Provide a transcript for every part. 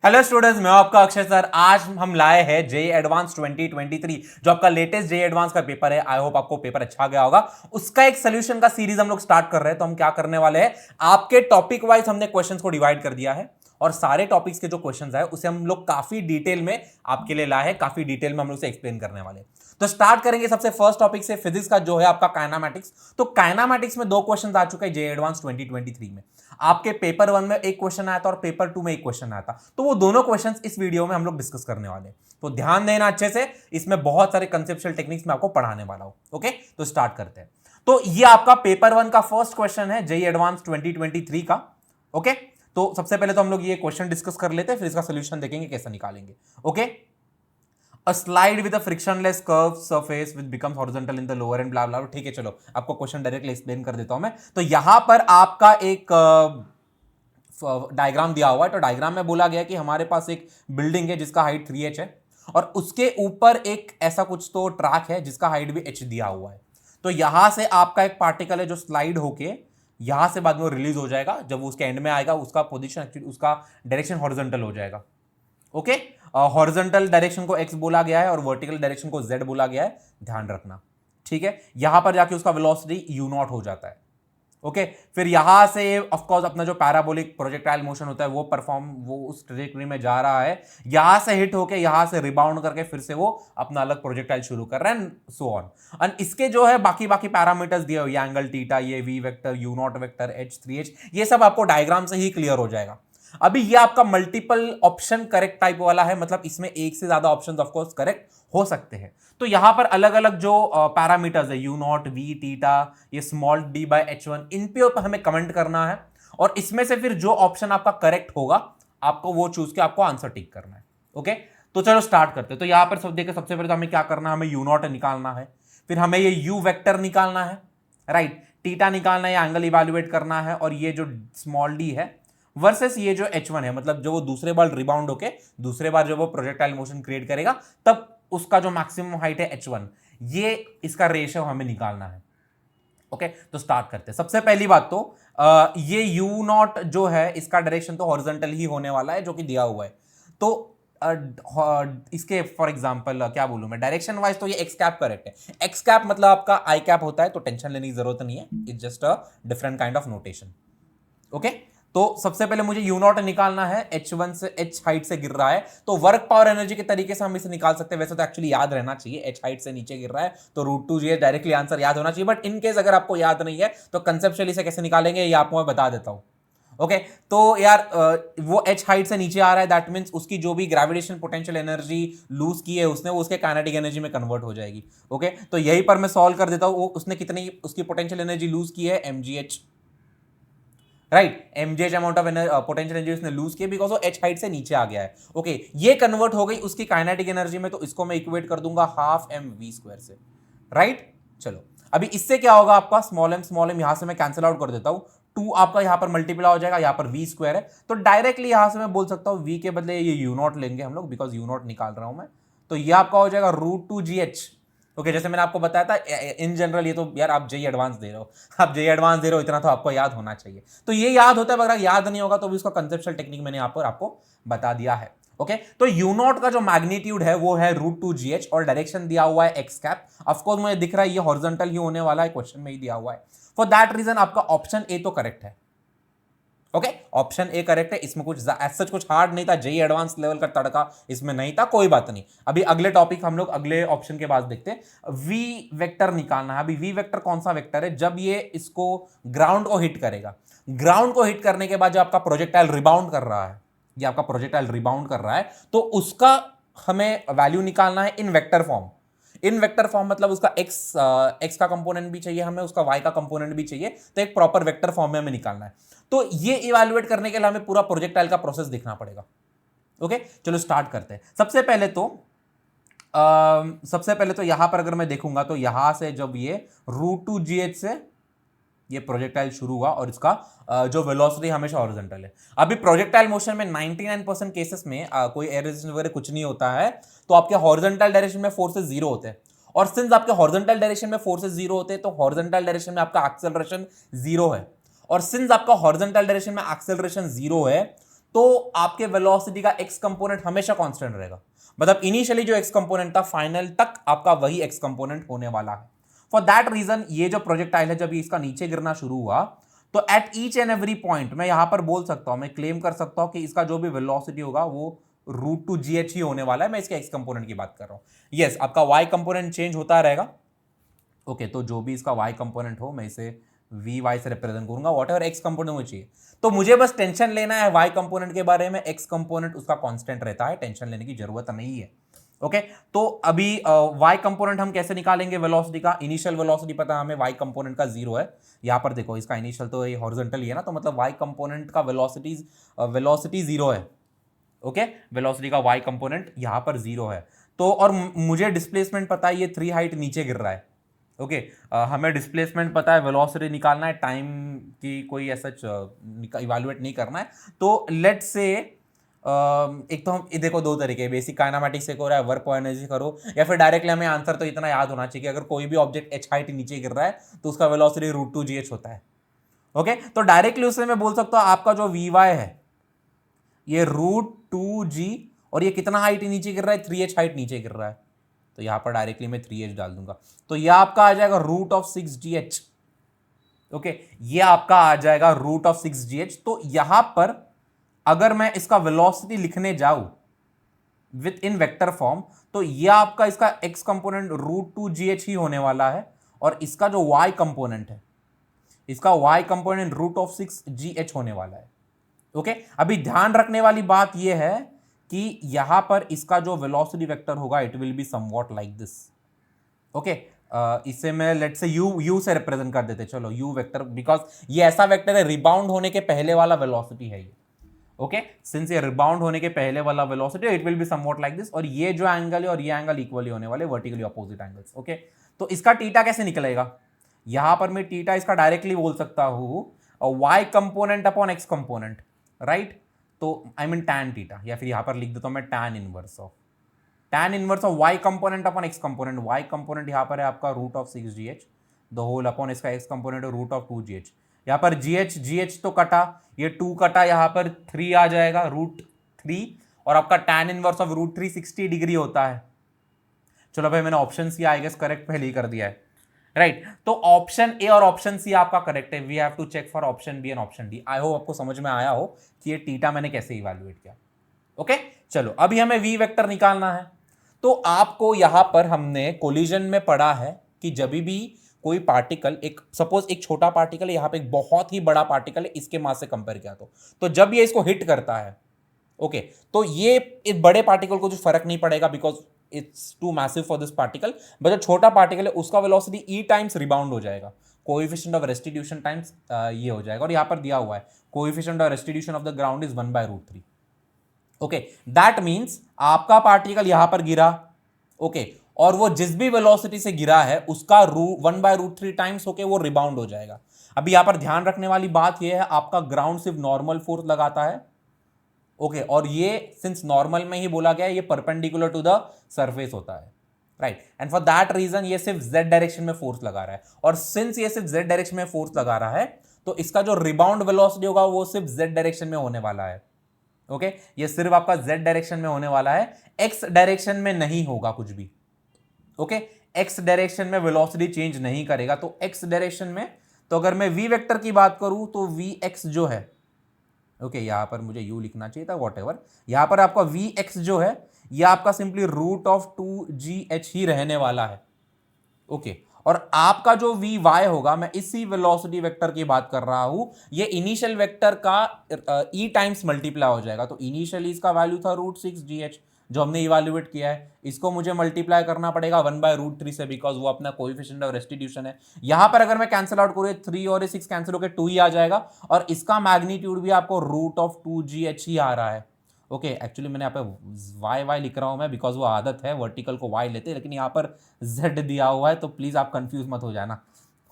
Hello students, मैं आपका Akshay sir. आज हम लाए हैं जेईई एडवांस 2023 जो आपका लेटेस्ट जेईई एडवांस का पेपर है। आई होप आपको पेपर अच्छा गया होगा। उसका एक सोल्यूशन का सीरीज हम लोग स्टार्ट कर रहे हैं। तो हम क्या करने वाले हैं, आपके टॉपिक वाइज हमने क्वेश्चंस को डिवाइड कर दिया है और सारे टॉपिक्स के जो क्वेश्चंस है उसे हम लोग काफी डिटेल में आपके लिए लाए हैं। काफी डिटेल में हम लोग उसे एक्सप्लेन करने वाले हैं। तो स्टार्ट करेंगे सबसे फर्स्ट टॉपिक से, फिजिक्स का जो है आपका काइनेमैटिक्स। तो काइनेमैटिक्स में दो क्वेश्चन आ चुके हैं जेईई एडवांस 2023 में। आपके पेपर 1 में एक क्वेश्चन आया था और पेपर 2 में एक क्वेश्चन आया था। तो वो दोनों क्वेश्चंस इस वीडियो में हम लोग डिस्कस करने वाले हैं। तो ध्यान देना अच्छे से, इसमें बहुत सारे कंसेप्चुअल टेक्निक्स मैं आपको पढ़ाने वाला हूं। ओके, तो स्टार्ट करते हैं। तो ये आपका पेपर 1 का फर्स्ट क्वेश्चन है जेईई एडवांस 2023 का। ओके, तो सबसे पहले तो हम लोग ये क्वेश्चन डिस्कस कर लेते हैं, फिर इसका सोल्यूशन देखेंगे कैसे निकालेंगे। Okay, A slide with a frictionless curved surface which becomes horizontal in the lower and blah blah blah। ठीक है, चलो आपको क्वेश्चन डायरेक्टली एक्सप्लेन कर देता हूं मैं। तो यहां पर आपका एक डायग्राम दिया हुआ है। तो डायग्राम में बोला गया कि हमारे पास एक बिल्डिंग है जिसका हाइट 3h है और उसके ऊपर एक ऐसा कुछ तो ट्रैक है जिसका हाइट भी h दिया हुआ है। तो यहां से आपका एक पार्टिकल है जो स्लाइड होके यहां से बाद में रिलीज हो जाएगा। जब वो उसके एंड में आएगा उसका पोजीशन एक्चुअली उसका डायरेक्शन हॉरिजॉन्टल हो जाएगा। ओके, हॉरिजॉन्टल डायरेक्शन को x बोला गया है और वर्टिकल डायरेक्शन को z बोला गया है, ध्यान रखना। ठीक है, यहां पर जाके उसका वेलोसिटी u0 हो जाता है। ओके, फिर यहां से ऑफ कोर्स अपना जो पैराबोलिक प्रोजेक्टाइल मोशन होता है वो उस ट्रैजेक्टरी में जा रहा है। यहां से हिट होके यहां से रिबाउंड करके फिर से वो अपना अलग प्रोजेक्टाइल शुरू कर रहा है, सो ऑन। एंड इसके जो है बाकी पैरामीटर्स दिए हुए, एंगल थीटा, ये v vector, u0 vector, h 3h, ये सब आपको डायग्राम से ही क्लियर हो जाएगा। अभी ये आपका मल्टीपल ऑप्शन करेक्ट टाइप वाला है, मतलब इसमें एक से ज्यादा ऑप्शंस ऑफ कोर्स करेक्ट हो सकते हैं। तो यहां पर अलग अलग जो पैरामीटर्स है, u0, v, थीटा, ये स्मॉल d बाय h1, इन पे हमें कमेंट करना है और इसमें से फिर जो ऑप्शन आपका करेक्ट होगा आपको वो चूज के आपको आंसर टिक करना है। ओके, तो चलो स्टार्ट करते हैं। तो यहां पर सब देखिए, सबसे पहले तो हमें क्या करना है, हमें u0 निकालना है, फिर हमें ये u वेक्टर निकालना है, राइट, थीटा निकालना है, एंगल इवैल्यूएट करना है, और ये जो स्मॉल d है वर्सेस ये जो h1 है, मतलब जो वो दूसरे बार रिबाउंड होके दूसरे बार जब वो प्रोजेक्टाइल मोशन क्रिएट करेगा तब उसका जो मैक्सिमम हाइट है h1, ये इसका रेशियो हमें निकालना है। ओके, तो स्टार्ट करते हैं। सबसे पहली बात तो ये u0 जो है इसका डायरेक्शन तो हॉरिजॉन्टल ही होने वाला है जो कि दिया हुआ है। तो इसके फॉर एग्जांपल क्या बोलूं मैं, डायरेक्शन वाइज तो ये एक्स कैप करेक्ट है। एक्स कैप मतलब आपका आई कैप होता है, तो टेंशन लेने की जरूरत नहीं है, it's just a different kind of notation. Okay, तो सबसे पहले मुझे u0 निकालना है, h1 से h हाइट से गिर रहा है, तो वर्क पावर एनर्जी के तरीके से हम इसे निकाल सकते हैं। वैसे तो एक्चुअली याद रहना चाहिए, h हाइट से नीचे गिर रहा है तो √2g डायरेक्टली आंसर याद होना चाहिए, बट इन केस अगर आपको याद नहीं है तो कंसेप्चुअली इसे कैसे निकालेंगे ये आपको मैं बता देता हूं। ओके, तो यार वो h हाइट से नीचे आ रहा है, दैट मींस उसकी जो भी ग्रेविटेशन पोटेंशियल एनर्जी लूज की है उसने, वो उसके काइनेटिक एनर्जी में कन्वर्ट हो जाएगी। ओके, तो यही पर मैं सॉल्व कर देता हूं, उसने कितनी उसकी पोटेंशियल एनर्जी लूज की है, mgh, right, mgh amount of potential energy उसने लूज किया बिकॉज वो h हाइट से नीचे आ गया है। ओके, ये कन्वर्ट हो गई उसकी काइनेटिक एनर्जी में, तो इसको मैं इक्वेट कर दूंगा हाफ mv² से, राइट। चलो अभी इससे क्या होगा, आपका स्मॉल m यहां से मैं कैंसिल आउट कर देता हूं, 2 आपका यहां पर मल्टीप्लाई हो जाएगा, यहां पर v² है, तो डायरेक्टली यहां से मैं बोल सकता हूं v के बदले ये u0 लेंगे हम लोग, बिकॉज u0 निकाल रहा हूं मैं, तो ये आपका हो जाएगा √2gh। ओके, जैसे मैंने आपको बताया था इन जनरल, ये तो यार आप जेईई एडवांस दे रहे हो, आप जेईई एडवांस दे रहे हो, इतना तो आपको याद होना चाहिए। तो ये याद होता है, अगर याद नहीं होगा तो भी उसका कंसेप्चुअल टेक्निक मैंने यहाँ पर आपको बता दिया है। ओके, तो u0 का जो मैग्नीट्यूड है वो है √2gh और डायरेक्शन दिया हुआ है एक्स कैप। ऑफकोर्स मुझे दिख रहा है ये हॉरिजॉन्टल ही होने वाला है, क्वेश्चन में ही दिया हुआ है। फॉर दैट रीजन आपका ऑप्शन ए तो करेक्ट है। ओके, ऑप्शन ए करेक्ट है, इसमें कुछ सच कुछ हार्ड नहीं था, जेईई एडवांस लेवल का तड़का इसमें नहीं था, कोई बात नहीं। अभी अगले टॉपिक हम लोग अगले ऑप्शन के बाद देखते हैं। वी वेक्टर निकालना है। अभी वी वेक्टर कौन सा वेक्टर है, जब ये इसको ग्राउंड को हिट करेगा, ग्राउंड को हिट करने के बाद जो आपका प्रोजेक्टाइल रिबाउंड कर रहा है, ये आपका प्रोजेक्टाइल रिबाउंड कर रहा है, तो उसका हमें वैल्यू निकालना है इन वेक्टर फॉर्म। इन वेक्टर फॉर्म मतलब उसका एक्स का कंपोनेंट भी चाहिए हमें, उसका वाई का कंपोनेंट भी चाहिए, तो एक प्रॉपर वेक्टर फॉर्म में हमें निकालना है। तो ये इवैल्यूएट करने के लिए हमें पूरा प्रोजेक्टाइल का प्रोसेस देखना पड़ेगा। ओके, चलो स्टार्ट करते हैं। सबसे पहले तो यहां पर अगर मैं देखूंगा तो यहां से जब ये √2gh से ये प्रोजेक्टाइल शुरू हुआ और इसका जो वेलोसिटी हमेशा हॉरिजॉन्टल है। अभी प्रोजेक्टाइल मोशन में 99% केसेस में कोई एयर रेजिस्टेंस वगैरह कुछ नहीं होता है, तो आपके हॉरिजॉन्टल डायरेक्शन में फोर्सेस जीरो होते हैं, और सिंस आपके हॉरिजॉन्टल डायरेक्शन में फोर्सेस जीरो होते हैं तो हॉरिजॉन्टल डायरेक्शन में आपका एक्सेलरेशन जीरो है, और सिंस आपका हॉरिजॉन्टल डायरेक्शन में एक्सेलरेशन जीरो है तो आपके वेलोसिटी का एक्स कंपोनेंट हमेशा कांस्टेंट रहेगा। मतलब इनिशियली जो एक्स कंपोनेंट था फाइनल तक आपका वही एक्स कंपोनेंट होने वाला है। फॉर दैट रीजन ये जो प्रोजेक्टाइल है जब ये इसका नीचे गिरना शुरू हुआ तो at each and every point मैं यहां पर बोल सकता हूं, मैं क्लेम कर सकता हूं कि इसका जो भी वेलोसिटी होगा वो √2gh ही होने वाला है। मैं इसके एक्स कंपोनेंट की बात कर रहा हूं। यस, आपका वाई कंपोनेंट चेंज होता रहेगा। ओके, तो जो भी इसका वाई कंपोनेंट हो मैं इसे वी वाई से रिप्रेजेंट करूंगा, वॉट एवर एक्स कंपोनेंट मुझे चाहिए। तो मुझे बस टेंशन लेना है वाई कंपोनेंट के बारे में, एक्स कंपोनेंट उसका कांस्टेंट रहता है, टेंशन लेने की जरूरत नहीं है। ओके, तो अभी वाई कंपोनेंट हम कैसे निकालेंगे वेलोसिटी का? इनिशियल वेलोसिटी पता है हमें, वाई कंपोनेंट का 0 है। यहां पर देखो इसका इनिशियल तो ये हॉरिजॉन्टल ही है ना, तो मतलब वाई कंपोनेंट का वेलोसिटी 0 है। ओके, वेलोसिटी का वाई कंपोनेंट यहां पर 0 है। तो और मुझे डिस्प्लेसमेंट पता है, ये 3 हाइट नीचे गिर रहा है। ओके, हमें डिस्प्लेसमेंट पता है, वेलोसिटी निकालना है, टाइम की कोई ऐसा इवैल्यूएट नहीं करना है। तो लेट्स से एक तो हम देखो दो तरीके, बेसिक काइनेमैटिक्स से करो या वर्क पर एनर्जी करो, या फिर डायरेक्टली हमें आंसर तो इतना याद होना चाहिए कि अगर कोई भी ऑब्जेक्ट h हाइट नीचे गिर रहा है तो उसका वेलोसिटी √2gh होता है। ओके, तो डायरेक्टली उससे मैं बोल सकता हूं आपका जो vy है ये √2g, और ये कितना हाइट नीचे गिर रहा है? 3h हाइट नीचे गिर रहा है, तो यहां पर डायरेक्टली मैं 3h डाल दूंगा, तो यह आपका आ जाएगा √6gh। ओके, ये आपका आ जाएगा √6gh। तो यहां पर अगर मैं इसका वेलोसिटी लिखने जाऊं विथ इन वेक्टर फॉर्म तो ये आपका इसका x कंपोनेंट √2gh ही होने वाला है, और इसका जो y कंपोनेंट है, इसका y कंपोनेंट √6gh होने वाला है। ओके, अभी ध्यान रखने वाली बात यह है कि यहां पर इसका जो वेलोसिटी वेक्टर होगा it will be somewhat like this. Okay, इसे मैं लेट्स से u से रिप्रेजेंट कर देते, चलो u वेक्टर, बिकॉज ये ऐसा वेक्टर है रिबाउंड होने के पहले वाला वेलोसिटी है ये। ओके, सिंस ये रिबाउंड होने के पहले वाला velocity it will be somewhat like this, और ये जो एंगल है और ये एंगल इक्वली होने वाले, वर्टिकली अपोजिट एंगल्स। ओके, तो इसका टीटा कैसे निकलेगा? यहां पर मैं टीटा इसका डायरेक्टली बोल सकता हूं y component upon x component, right? तो आई मीन tan टीटा, या फिर यहां पर लिख देता हूं मैं tan inverse of y component upon x component. y component यहां पर है आपका √6gh, द होल अपॉन इसका x कंपोनेंट है √2gh। यहां पर gh तो कटा, ये 2 कटा, यहां पर 3 आ जाएगा √3, और आपका tan इनवर्स ऑफ √3 60 डिग्री होता है। चलो भाई, मैंने option C I guess correct पहले ही कर दिया है, राइट? तो ऑप्शन ए और ऑप्शन सी आपका करेक्ट है। We have to check for option B and option D. I hope आपको समझ में आया हो कि ये टीटा मैंने कैसे इवैल्यूएट किया। ओके, चलो अभी हमें वी वेक्टर निकालना है। तो आपको यहां पर हमने कोलिजन में पढ़ा है कि जब भी कोई पार्टिकल, एक सपोज एक छोटा पार्टिकल है, यहां पे एक बहुत ही बड़ा पार्टिकल है, इसके मास से कंपेयर किया तो जब ये इसको हिट करता है, ओके, तो ये इस बड़े पार्टिकल को जो फर्क नहीं पड़ेगा because it's too massive for this particle, but जो छोटा पार्टिकल है उसका वेलोसिटी ई टाइम्स रिबाउंड हो जाएगा, कोएफिशिएंट ऑफ रेस्टिट्यूशन टाइम्स ये हो जाएगा, और यहां पर दिया हुआ है coefficient of restitution of the ground is 1/√3। Okay, that means आपका पार्टिकल यहां पर गिरा, ओके, और वो जिस भी वेलोसिटी से गिरा है उसका 1/√3 टाइम्स होके वो रिबाउंड हो जाएगा। अभी यहां पर ध्यान रखने वाली बात यह है, आपका ग्राउंड सिर्फ नॉर्मल फोर्स लगाता है, ओके, और ये सिंस नॉर्मल में ही बोला गया है ये परपेंडिकुलर टू द सरफेस होता है, right? And for that reason ये सिर्फ z डायरेक्शन में फोर्स लगा रहा है, और सिंस ये सिर्फ z डायरेक्शन में फोर्स लगा रहा है तो इसका जो रिबाउंड वेलोसिटी होगा वो सिर्फ z डायरेक्शन में होने वाला है। ओके, ये सिर्फ आपका z डायरेक्शन में होने वाला है, x डायरेक्शन में नहीं होगा कुछ भी। ओके, x डायरेक्शन में वेलोसिटी चेंज नहीं करेगा। तो x डायरेक्शन में, तो अगर मैं v वेक्टर की बात करूं तो vx जो है, ओके, यहां पर मुझे u लिखना चाहिए था, वॉटेवर, यहां पर आपका vx जो है यह आपका सिंपली √2gh ही रहने वाला है। ओके, और आपका जो vy होगा, मैं इसी वेलोसिटी वेक्टर की बात कर रहा हूं, ये इनिशियल वेक्टर का e टाइम्स मल्टीप्लाई हो जाएगा। तो इनिशियली इसका वैल्यू था √6gh जो हमने इवैल्यूएट किया है, इसको मुझे मल्टीप्लाई करना पड़ेगा 1/√3 से, बिकॉज वो अपना कोएफिशिएंट ऑफ रेस्टिट्यूशन है। यहां पर अगर मैं कैंसिल आउट करूं 3 और 6 कैंसिल होकर 2 ही आ जाएगा, और इसका मैग्नीट्यूड भी आपको √2gh ही आ रहा है। ओके, एक्चुअली मैंने यहाँ पे वाई वाई लिख रहा हूँ मैं, बिकॉज वो आदत है, वर्टिकल को वाई लेते हैं, लेकिन यहाँ पर जेड दिया हुआ है, तो प्लीज आप कंफ्यूज मत हो जाना।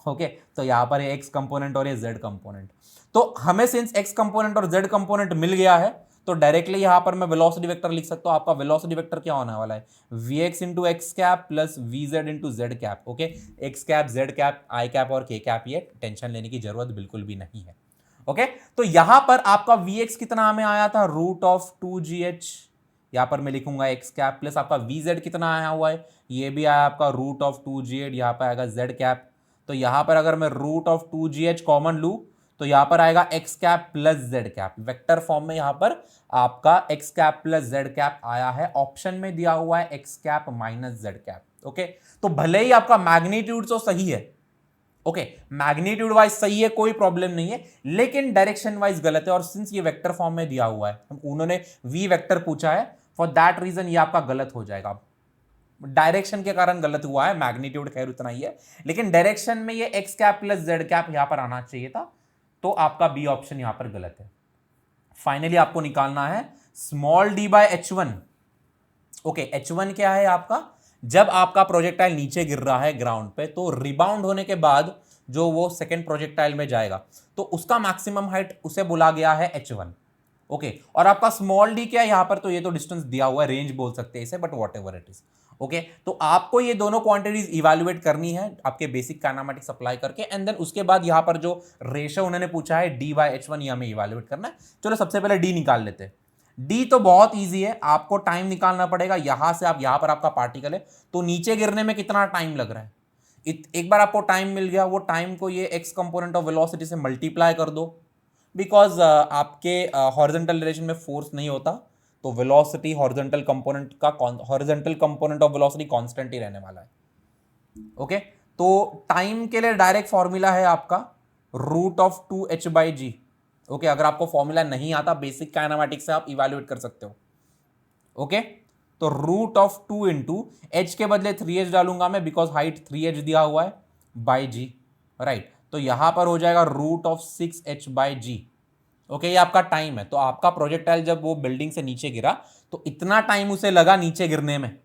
ओके, तो यहाँ पर एक्स कंपोनेंट और ये जेड कंपोनेंट, तो हमें सिंस एक्स कंपोनेंट और जेड कंपोनेंट मिल गया है तो डायरेक्टली यहाँ पर मैं वेलोसिटी वेक्टर लिख सकता हूँ। आपका वेलोसिटी वेक्टर क्या होने वाला है? vx into x cap plus vz into z cap. Okay, x cap, z cap, i cap और के कैप, ये टेंशन लेने की जरूरत बिल्कुल भी नहीं है। ओके, तो यहां पर आपका Vx कितना हमें आया था, रूट ऑफ 2gh, यहां पर मैं लिखूंगा x कैप, प्लस आपका Vz कितना आया हुआ है, ये भी आया आपका रूट ऑफ 2gh, यहां पर आएगा z कैप। तो यहां पर अगर मैं रूट ऑफ 2gh कॉमन लूं तो यहां पर आएगा x cap plus z cap, vector form में यहां पर आपका x cap plus z cap आया है, ऑप्शन में दिया हुआ है x cap minus z cap. Okay, तो भले ही आपका मैग्नीट्यूड तो सही है, ओके, मैग्नीट्यूड वाइज सही है, कोई प्रॉब्लम नहीं है, लेकिन डायरेक्शन वाइज गलत है, और सिंस ये वेक्टर फॉर्म में दिया हुआ है, उन्होंने v वेक्टर पूछा है, फॉर दैट रीजन ये आपका गलत हो जाएगा। डायरेक्शन के कारण गलत हुआ है, मैग्नीट्यूड खैर उतना ही है, लेकिन डायरेक्शन में ये x cap plus z cap यहां पर आना चाहिए था, तो आपका बी ऑप्शन यहां पर गलत है। फाइनली आपको निकालना है small d by h1। Okay, h1 क्या है आपका, जब आपका प्रोजेक्टाइल नीचे गिर रहा है ग्राउंड पे, तो रिबाउंड होने के बाद जो वो सेकेंड प्रोजेक्टाइल में जाएगा तो उसका मैक्सिमम हाइट उसे बोला गया है h1। ओके, और आपका स्मॉल डी क्या है यहां पर, तो ये तो डिस्टेंस दिया हुआ है, रेंज बोल सकते हैं इसे, but what ever it is. Okay, तो आपको ये दोनों क्वांटिटीज इवैल्यूएट करनी है आपके बेसिक काइनेमेटिक्स अप्लाई करके, एंड देन उसके बाद यहां पर जो रेशियो उन्होंने पूछा है d बाय h1, ये हमें इवैल्यूएट करना है। चलो सबसे पहले d निकाल लेते हैं। डी तो बहुत इजी है, आपको टाइम निकालना पड़ेगा, यहां से आप यहां पर आपका पार्टिकल है, तो नीचे गिरने में कितना टाइम लग रहा है, एक बार आपको टाइम मिल गया, वो टाइम को ये एक्स कंपोनेंट ऑफ वेलोसिटी से मल्टीप्लाई कर दो, बिकॉज आपके हॉरिजॉन्टल डायरेक्शन में फोर्स नहीं होता, तो velocity horizontal component of velocity constant ही रहने वाला है। ओके, तो टाइम के लिए डायरेक्ट फॉर्मूला है आपका रूट ऑफ 2h/g। ओके, अगर आपको फॉर्मूला नहीं आता, बेसिक काइनेमेटिक्स से आप इवैल्यूएट कर सकते हो। ओके, तो रूट ऑफ 2 इंटू एच के बदले 3h डालूंगा मैं, बिकॉज हाइट 3h दिया हुआ है, बाई g, राइट। तो यहां पर हो जाएगा रूट ऑफ 6h/g। ओके, ये आपका टाइम है, तो आपका प्रोजेक्टाइल जब वो बिल्डिंग से नीचे गिरा तो इतना टाइम उसे लगा नीचे गिरने में,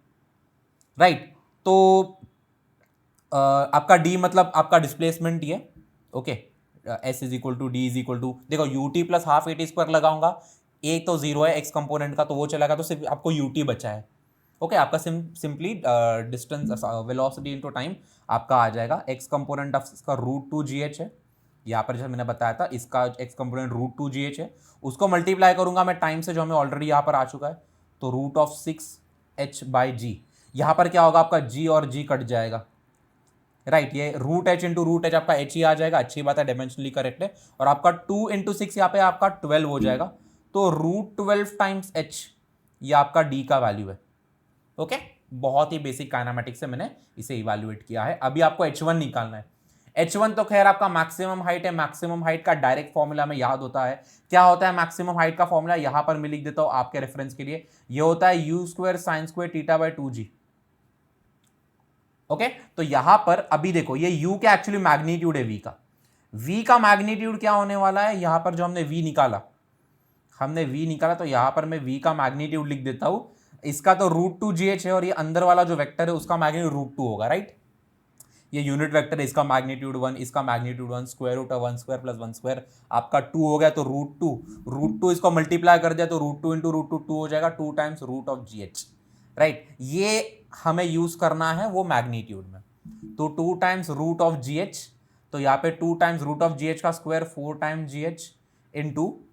राइट। तो आपका d मतलब आपका डिस्प्लेसमेंट ये, okay, s is equal to D is equal to, देखो ut plus half A T square लगाऊंगा, एक तो जीरो है एक्स कंपोनेंट का, तो वो चला गया, तो सिर्फ आपको ut बचा है। ओके, आपका simply distance velocity into time आपका आ जाएगा, एक्स कंपोनेंट ऑफ इसका रूट 2gh है, यहाँ पर जैसे मैंने बताया था इसका एक्स कंपोनेंट रूट 2gh है, उसको मल्टीप्लाई करूंगा मैं टाइम से जो हमें ऑलरेडी यहाँ पर आ चुका है, तो रूट ऑफ 6h/g, यहाँ पर क्या होगा आपका g और g कट जाएगा, राइट, ये root h into root h आपका h ही आ जाएगा, अच्छी बात है, डायमेंशनली करेक्ट है, और आपका 2 इंटू 6 यहाँ पे आपका 12 हो जाएगा, तो रूट 12 टाइम्स h ये आपका d का वैल्यू है। ओके, बहुत ही बेसिक काइनेमेटिक्स से मैंने इसे इवैल्यूएट किया है। अभी आपको h1 निकालना है। h1 तो खैर आपका मैक्सिमम हाइट है, मैक्सिमम हाइट का डायरेक्ट फॉर्मूला में याद होता है, क्या होता है मैक्सिमम हाइट का फॉर्मूला, यहां पर मैं लिख देता हूं आपके रेफरेंस के लिए, ये होता है u square sine square theta by 2g। Okay, तो यहां पर अभी देखो ये u क्या एक्चुअली मैग्नीट्यूड है v का मैग्नीट्यूड क्या होने वाला है, यहां पर जो हमने v निकाला, तो यहां पर मैं v का मैग्नीट्यूड लिख देता हूं, इसका तो रूट 2gh है, और ये अंदर वाला जो वेक्टर है उसका मैग्नीट्यूड रूट 2 होगा, राइट। ये यूनिट वेक्टर है, इसका मैग्नीट्यूड 1, इसका magnitude 1, square root of 1 square plus 1 square आपका 2 हो गया, तो रूट 2 इसको मल्टीप्लाई कर दिया तो रूट 2 इंटू रूट 2 हो जाएगा, 2 times root of gh, right. ये हमें यूज करना है वो मैग्नीट्यूड में, तो 2 टाइम्स रूट ऑफ gh, तो यहाँ पे 2 टाइम्स रूट ऑफ gh का square 4 times gh into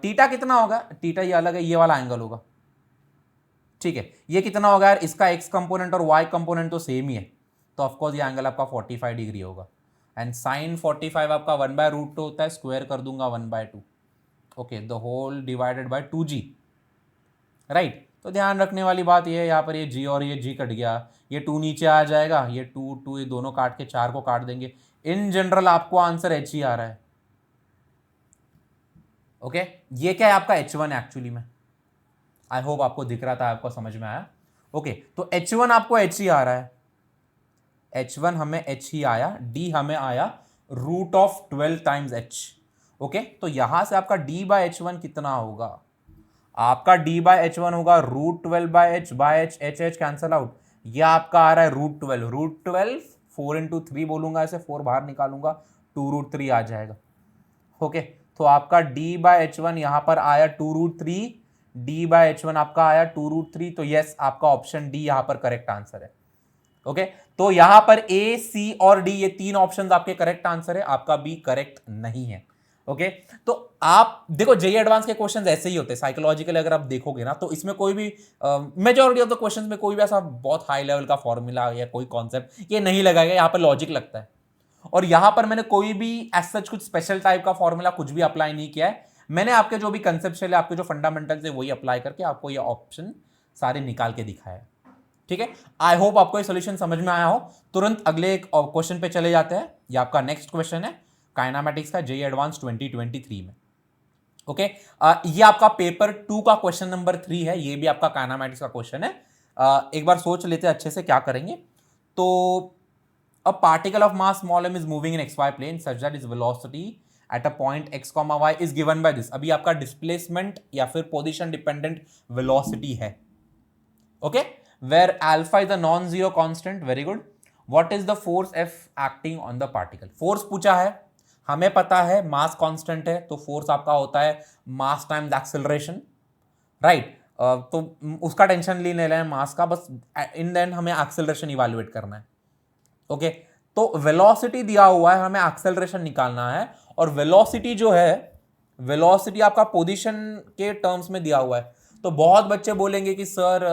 theta कितना होगा, टीटा ये अलग है, ये वाला एंगल होगा, ठीक है, ये कितना होगा यार, इसका x कंपोनेंट और y कंपोनेंट तो सेम ही है, तो ऑफकोर्स ये एंगल आपका 45 डिग्री होगा, एंड साइन 45 आपका 1/√2 होता है, स्क्वायर कर दूंगा 1/2, okay, the whole divided by 2g, right. तो ध्यान रखने वाली बात ये है, यहाँ पर ये g और ये g कट गया, ये 2 नीचे आ जाएगा, ये 2 ये दोनों काट के 4 को काट देंगे, इन जनरल आपको आंसर h ही आ रहा है। ओके, ये क्या है आपका h1 एक्चुअली में, आई होप आपको दिख रहा था, आपको समझ में आया। ओके, तो h1 आपको h ही आ रहा है, h1 हमें h ही आया, d हमें आया root of 12 times h। Okay, तो यहां से आपका d बाय h1 कितना होगा, आपका d बाय h1 होगा root 12 by h h cancel out, ये आपका आ रहा है रूट 12 4 इंटू 3 बोलूंगा, ऐसे 4 बाहर निकालूंगा, 2√3 आ जाएगा। ओके, तो आपका d बाय h1 यहां पर आया 2√3, d बाय h1 आपका आया 2√3, तो यस आपका ऑप्शन डी यहां पर करेक्ट आंसर है। ओके, तो यहां पर ए सी और डी ये तीन ऑप्शंस आपके करेक्ट आंसर है, आपका बी करेक्ट नहीं है। ओके तो आप देखो जेई एडवांस के क्वेश्चंस ऐसे ही होते हैं साइकोलॉजिकली, अगर आप देखोगे ना तो इसमें कोई भी मेजॉरिटी ऑफ द क्वेश्चंस में कोई भी ऐसा बहुत हाई लेवल का फॉर्मूला या कोई कॉन्सेप्ट ये नहीं लगाएगा, यहाँ पर लॉजिक लगता है। और यहां पर मैंने कोई भी एज सच कुछ स्पेशल टाइप का फॉर्मूला कुछ भी अप्लाई नहीं किया है, मैंने आपके जो भी कंसेप्चुअल है, आपके जो फंडामेंटल्स है वही अप्लाई करके आपको ये ऑप्शन सारे निकाल के दिखाया है। ठीक है, आई होप आपको ये सोल्यूशन समझ में आया हो। तुरंत अगले एक क्वेश्चन पे चले जाते हैं। ये आपका नेक्स्ट क्वेश्चन है काइनामेटिक्स का, जेईई एडवांस 2023 में। ओके ये आपका पेपर 2 का क्वेश्चन नंबर 3 है, ये भी आपका काइनामेटिक्स का क्वेश्चन है। एक बार सोच लेते हैं अच्छे से क्या करेंगे। तो a particle of mass small m is moving in xy plane such that its velocity at a point x, y is given by this। अभी आपका डिस्प्लेसमेंट या फिर पोजीशन डिपेंडेंट वेलोसिटी है। Okay where alpha is a non zero constant, very good। what is the force F acting on the particle? Force पूछा है, हमें पता है मास कांस्टेंट है तो फोर्स आपका होता है मास टाइम्स एक्सेलरेशन, राइट। तो उसका टेंशन नहीं लेना है मास का, बस इन द एंड हमें एक्सेलरेशन इवैल्यूएट करना है। ओके तो वेलोसिटी दिया हुआ है, हमें एक्सेलरेशन निकालना है। और वेलोसिटी जो है, वेलोसिटी आपका पोजीशन के टर्म्स में दिया हुआ है। तो बहुत बच्चे बोलेंगे कि सर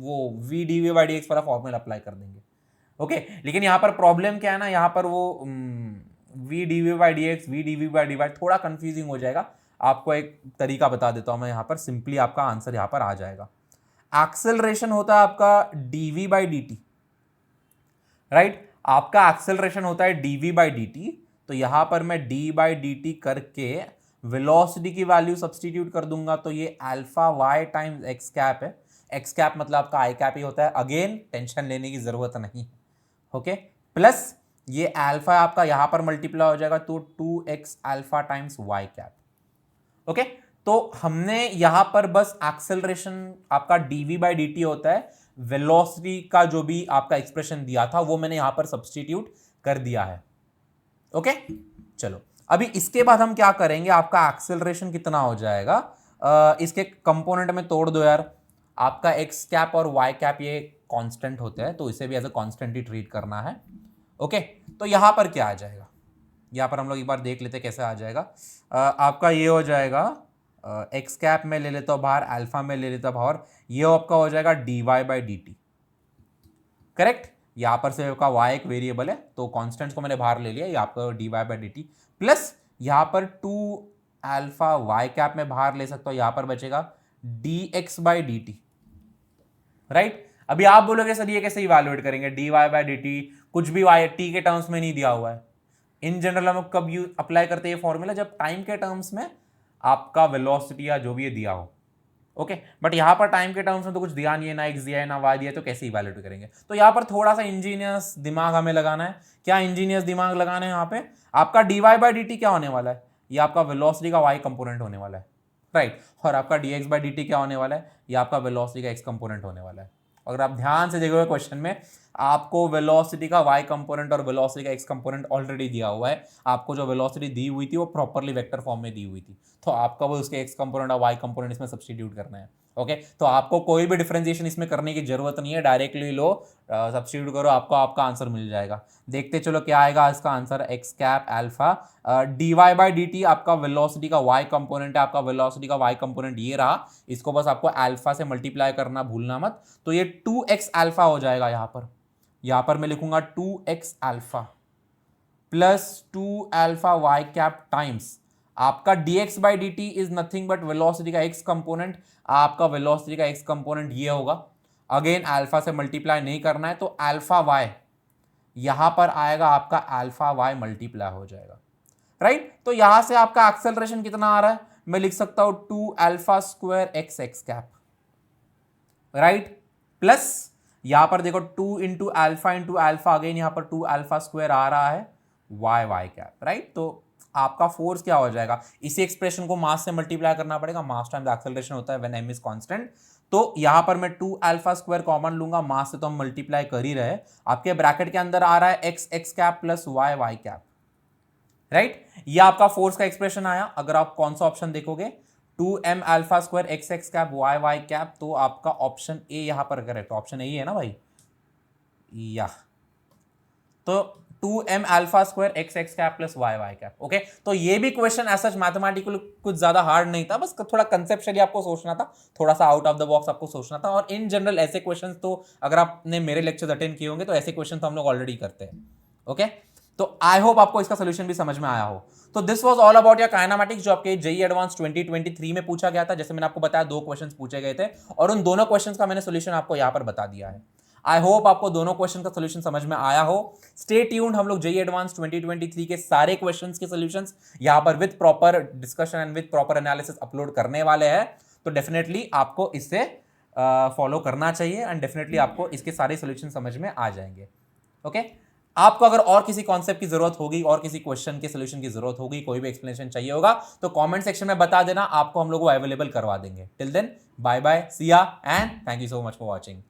वो v dv/dx वाला फॉर्मूला अप्लाई कर देंगे। ओके लेकिन यहां पर प्रॉब्लम क्या है ना, यहां पर वो v dv/dx v dv/dy थोड़ा कंफ्यूजिंग हो जाएगा। आपको एक तरीका बता देता हूं मैं, यहां पर सिंपली आपका आंसर यहां पर आ जाएगा। एक्सेलरेशन होता है आपका dv/dt, राइट। आपका एक्सेलरेशन होता है dv/dt, तो यहां पर मैं d/dt करके वेलोसिटी की वैल्यू सब्सटीट्यूट कर दूंगा, तो ये alpha y times x cap है। एक्स कैप मतलब आपका आई कैप ही होता है, अगेन टेंशन लेने की जरूरत नहीं है। ओके प्लस ये अल्फा आपका यहां पर मल्टीप्लाई हो जाएगा तो 2x alpha times y cap. Okay तो हमने यहां पर बस एक्सेलरेशन आपका dv/dt होता है, वेलोसिटी का जो भी आपका एक्सप्रेशन दिया था वो मैंने यहां पर सब्सटीट्यूट कर दिया है। ओके चलो अभी इसके बाद हम क्या करेंगे, आपका एक्सेलरेशन कितना हो जाएगा, इसके कंपोनेंट में तोड़ दो यार। आपका एक्स कैप और वाई कैप ये कांस्टेंट होते हैं, तो इसे भी एज अ कांस्टेंट ही ट्रीट करना है। ओके तो यहां पर क्या आ जाएगा, यहां पर हम लोग एक बार देख लेते कैसे आ जाएगा। आपका ये हो जाएगा एक्स कैप में ले लेता हूं बाहर, अल्फा में ले लेता हूं बाहर, ये आपका हो जाएगा dy/dt, करेक्ट। यहां पर से आपका y एक वेरिएबल है तो कांस्टेंट्स को मैंने बाहर ले लिया, ये आपका dy/dt प्लस यहां पर 2 अल्फा y कैप में बाहर ले सकता हूं, यहां पर बचेगा dx/dt, राइट। अभी आप बोलोगे सर ये कैसे इवैल्यूएट करेंगे, dy/dt कुछ भी y t के टर्म्स में नहीं दिया हुआ है। इन जनरल हम कब यू अप्लाई करते हैं ये फॉर्मूला, जब टाइम के टर्म्स में आपका वेलोसिटी या जो भी ये दिया हो। ओके बट यहां पर टाइम के टर्म्स में तो कुछ दिया नहीं है, ना एक्स दिया है ना वाई दिया है, तो कैसे इवैल्यूएट करेंगे। तो यहां पर थोड़ा सा इंजीनियस दिमाग हमें लगाना है। क्या इंजीनियस दिमाग लगाना है यहाँ पे, आपका dy/dt क्या होने वाला है, ये आपका वेलोसिटी का y कंपोनेंट होने वाला है, राइट। और आपका dx/dt क्या होने वाला है, ये आपका वेलोसिटी का x कंपोनेंट होने वाला है। अगर आप ध्यान से देखोगे क्वेश्चन में आपको वेलोसिटी का y कंपोनेंट और वेलोसिटी का x कंपोनेंट ऑलरेडी दिया हुआ है। आपको जो वेलोसिटी दी हुई थी वो प्रॉपर्ली वेक्टर फॉर्म में दी हुई थी, तो आपका वो उसके x कंपोनेंट और y कंपोनेंट इसमें सब्स्टिट्यूट करना है। ओके तो आपको कोई भी डिफरेंशिएशन इसमें करने की जरूरत नहीं है, डायरेक्टली लो सब्स्टिट्यूट करो, आपको आपका आंसर मिल जाएगा। देखते चलो क्या आएगा इसका answer, x cap alpha dy/dt आपका वेलोसिटी का y कंपोनेंट है, आपका वेलोसिटी का y कंपोनेंट ये रहा, इसको बस आपको अल्फा से मल्टीप्लाई करना भूलना मत। तो ये 2x अल्फा हो जाएगा, यहां पर मैं लिखूंगा 2x alpha plus 2 alpha y cap times आपका dx/dt is nothing but velocity का x कंपोनेंट, आपका वेलोसिटी का x कंपोनेंट ये होगा, अगेन अल्फा से मल्टीप्लाई नहीं करना है, तो अल्फा y यहां पर आएगा, आपका अल्फा y मल्टीप्लाई हो जाएगा, राइट। तो यहां से आपका एक्सेलरेशन कितना आ रहा है, मैं लिख सकता हूं 2 alpha square x x cap, right. Plus यहां पर देखो 2 इंटू अल्फा, अगेन यहां पर 2 अल्फा स्क्वायर आ रहा है y कैप, राइट। तो आपका फोर्स क्या हो जाएगा, इसी एक्सप्रेशन को मास से मल्टीप्लाई करना पड़ेगा, मास टाइम्स एक्सेलरेशन होता है व्हेन m इज कांस्टेंट। तो यहां पर मैं 2 अल्फा स्क्वायर कॉमन लूंगा, मास से तो हम मल्टीप्लाई कर ही रहे, आपके ब्रैकेट के अंदर आ रहा है x X cap plus y cap, right. ये आपका फोर्स का एक्सप्रेशन आया। अगर आप कौन सा ऑप्शन देखोगे 2m alpha square X X cap y cap, तो आपका ऑप्शन ए यहां पर करेक्ट, ऑप्शन ए ही है ना भाई, या तो 2m alpha square X X cap plus Y Y cap. Okay, तो ये भी क्वेश्चन एज सच मैथमेटिकल कुछ ज्यादा हार्ड नहीं था, बस थोड़ा कंसेप्चुअली आपको सोचना था, थोड़ा सा आउट ऑफ द बॉक्स आपको सोचना था। और इन जनरल ऐसे क्वेश्चंस तो अगर आपने मेरे लेक्चर्स अटेंड किए होंगे तो ऐसे क्वेश्चन तो हम लोग ऑलरेडी करते हैं। ओके, तो आई होप आपको इसका सोल्यूशन भी समझ में आया हो। तो this was all about your kinematics, जो आपके जेईई एडवांस 2023 में पूछा गया था। जैसे मैंने आपको बताया 2 क्वेश्चंस पूछे गए थे और उन दोनों क्वेश्चंस का मैंने सोल्यूशन आपको यहां पर बता दिया है। आई होप आपको दोनों क्वेश्चन का सोल्यूशन समझ में आया हो। स्टे ट्यून्ड, हम लोग जेईई एडवांस 2023 के सारे क्वेश्चंस के सोल्यूशंस यहां पर with proper discussion and with proper analysis upload करने वाले हैं। तो डेफिनेटली आपको इससे फॉलो करना चाहिए एंड डेफिनेटली आपको इसके सारे सोल्यूशन समझ में आ जाएंगे। ओके, आपको अगर और किसी कॉन्सेप्ट की जरूरत होगी और किसी क्वेश्चन के सोल्यूशन की जरूरत होगी, कोई भी एक्सप्लेनेशन चाहिए होगा तो कमेंट सेक्शन में बता देना, आपको हम लोग वो अवेलेबल करवा देंगे। टिल देन बाय बाय, सी या and thank you so much for watching.